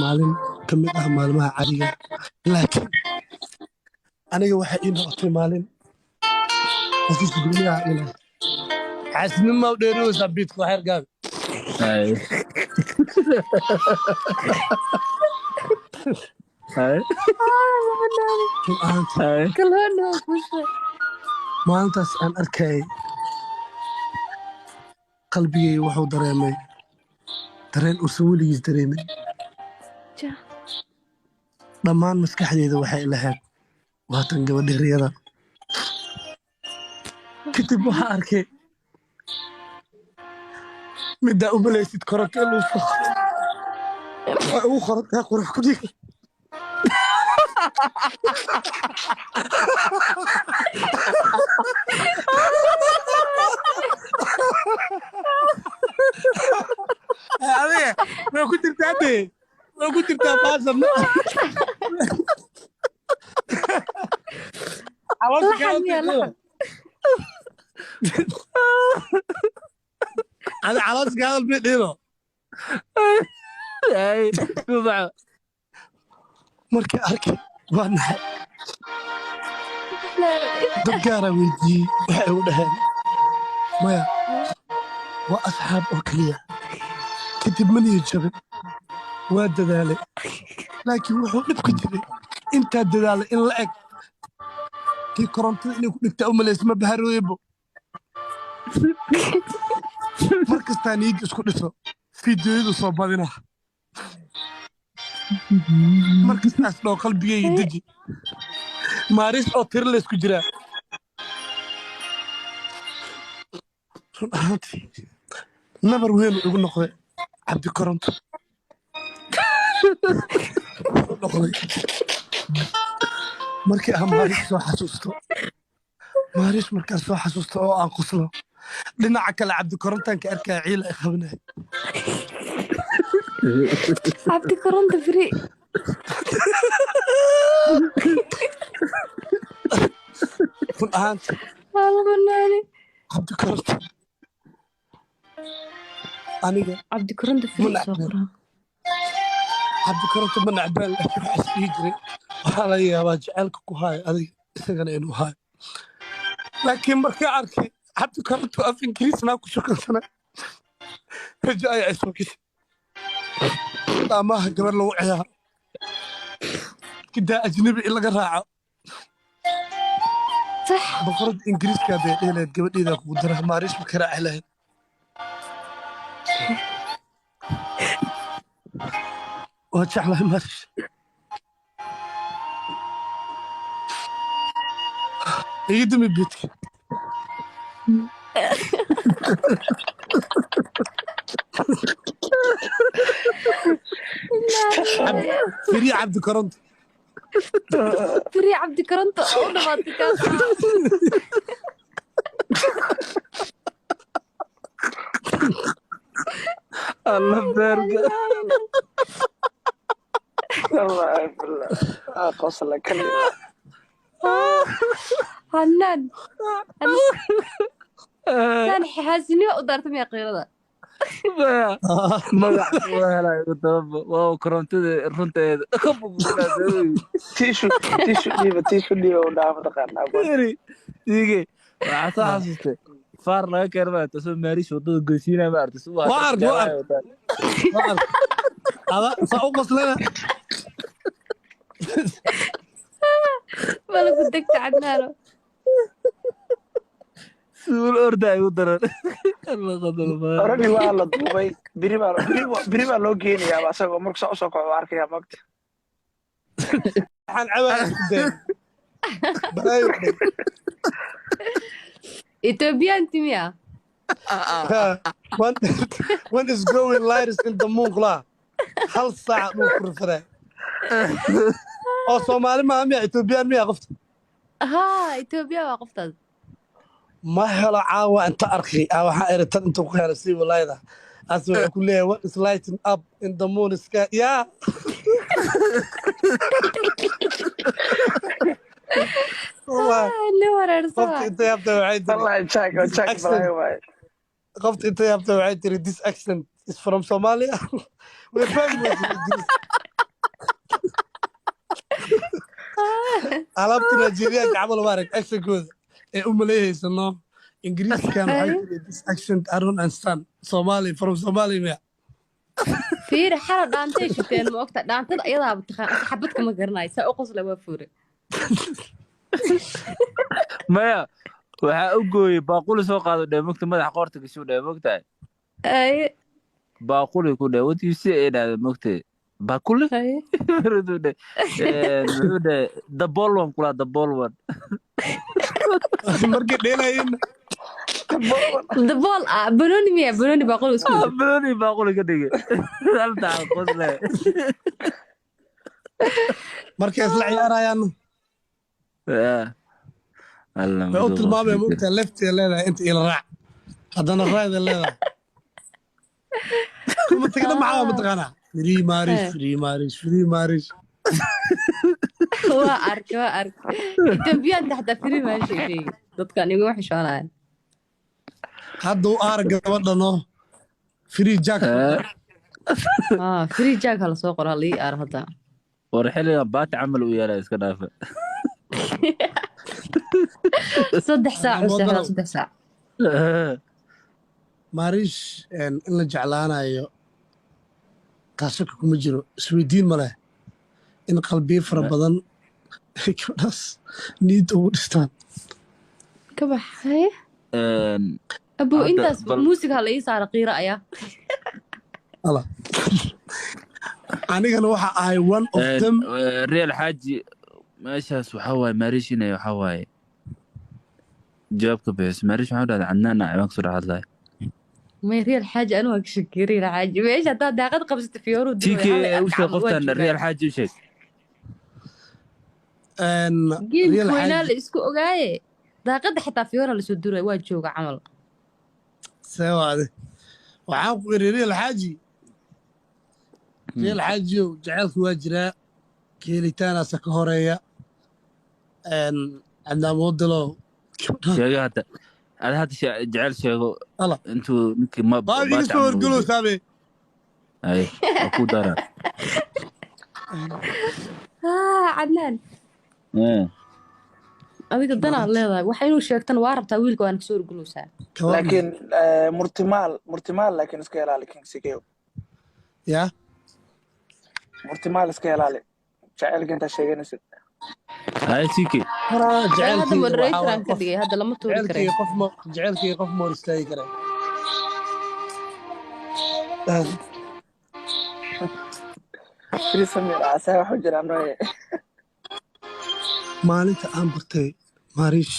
maalin ka mid ah maalmaha caadiga laakiin aniga waxay ii noqotay maalin xasuus gooni ah ilaa xasnimo dheeroosa biidku waxyar gaabi هاي هاي run ahaantii هاي كلنا وكوشة maalintaas aan arkayay qalbigay wuxuu dareemay dareen uusan weligiis dareemin جا dhammaan maskaxdeyda waxay lahayd waatan gabadhi riyada kadib waxaa arkay middaa u malaysid koronto inuu soo waxay ugu qorantaa qurux ku dhig adiga way ku jirtaa dee way ku jirtaa baasam لحن يا لحن ada calooskaada bidhino هاي بضع markii arkay waa naxay لا dad gaara weydiiyey waxay u dhaheen maya waa asxaab oo keliya kadib ma niyo jabin waa dadaalay laakiin wuxuu dhibka jiray intaa dadaalay in la eg kii korontada inay ku dhigtaa u malaysa ma baharooyebo mar kastaa niiga isku dhiso fiidiyoyadu soo badina mar kastaas dhoo qalbigayga deji maaris oo tiro laysku jiraa run ahaantii nabar weyn igu noqday cabdi koronto noqday markii aan maaris soo xasuusto maaris markaan soo xasuusto oo aan qoslo dhinaca kale cabdi korontaan ka arkaya ciil ay qabanay عبد كرنت فري run ahaantii والله بناني cabdi koronto aniga عبد كرنت فري منع سوقرا cabdi koronto ma nacbaan laakiin waxaa isdhihi jiray waxaa laga yaabaa jacaylka ku haayo adiga isagana inuu haayo laakiin markaa arkay cabdi koronto af ingiriisnaa ku shukansana rajo ayaa isoo gashay amaha gabar lagu ciyaaro kidaa ajnabi in laga raaco صح boqorada ingiriiska bay dheelayd gabadheeda kugu dara maaris ma ka raaci lahayd waa jeclahay maaris iga dumi beedka firi cabdi koronto فري عبد كرنت أول ما تكاس الله بارك والله بالله قصة كلمة حنان كان حاسني وقدرت مي قيرة magac wala gudaba waa korontada runteeda تيشو ديبا ودافع دقانا dige waxa soo xasuustay faar laga keenay taasoo maaris wadada goysiina ma artis Waar. ada saa u qoslana ولا بدك تعدنا suul orda ay u daran Allah qadal ma already waa la duubay biri baa loo geenayaa asagoo marka soo kaco waa arkayaa magta waxaan cabaa isku day barayo إثيوبيا أنت ميا when is going lightest in the moon kula hal saac uu furfuray oo Soomaali ma ama Ethiopian miya qofta ها إثيوبيا وقفتها ma helo caawa inta arkay waxaa eritan inta ku helay si walayda asoo ku leeyahay what is lighting up in the moon sky yeah اللي ورا qofta رسالة inta yaabta waxay tiri والله jack balaayo waaye qofta inta yaabta waxay tiri this accent is from Somalia we're from English alaabta Nigerian camal waarag accent-kooda ee u maleeyaysano Ingiriiskan waxay Haye. tiri this accent I don't understand Somali from Somali ma fiiri xala dhaantay shiteen ma ogta dhaantada ayadaaba taqaan asa xabad kama garanayo saa u qosla waa fuure maya waxaa u gooyey baaquli soo qaado dhee mogta madaxa qoorta gashu dhee mogtahay haye baaquli ku dhee what you say ay dhahda mogtay baaquli haye muxuu dhee the ball one kula the ball one markay dheelayeen dabool ah banooni miya banooni baaqul isku banooni baaquli ka dhigay haltaa qosle markay isla ciyaarayaan way u tilmaamay mugta left ee leedahay inta ila raac haddana right ee leedahay kuma tagna maxaa mataqaanaa free marriage waa ark dambiyaan taxta firi maan sheegay dadkan igu xishoonayaan hadda u aar gabadhano free jack firi jack hala soo qoro halii aar hadda war xilliga baati camal u yeelay iska dhaafa 3 saac oo sahla 3 saac marish in la jeclaanayo taasaka kuma jiro isweydiin ma leh in qalbiyo fara badan gabadhaas niid ugu dhistaan ka baxay abo intaas muusiga hala ii saara qiira ayaa ala anigana waxa ahay one of them real xaaji meeshaas waxa waaye maarishinay waxa waaye jawaabka bixis maarish waxaa dhahda cadnaan ayaan kusoo dhaxadlay ما ريال حاجة أنا وأكشك ريال حاجة وإيش هذا داقد قبضت فيورو تيكي وش قفتن ريال حاجة وشيك جيل ريال كوينا حاجة لإسكو أوغاية داقد حتى فيورو اللي سودورة واجوغ عمل سوا هذا وعاقو ريال حاجي ريال حاجي وجعلك واجراء كيليتانا سكهوريا عندنا مودلو شيء هذا هذا جعل شيء الله انتو يمكن ما باقي صور قولوا سامي اي اكو دارا عدنان أبيك الدنا الله وحينو شيكتن واربتا ويلك وأنا كسور قلوسا لكن مرتمال لكن اسكيلا لكن سيكيو يا مرتمال اسكيلا لك جعلك انت شيء نسيت هاي تيكي هذا مودريتر كدغي هذا لما توري كري جعلكي قف مور استاي كري في سمير عسى حجر انه maalinta aan bartay marish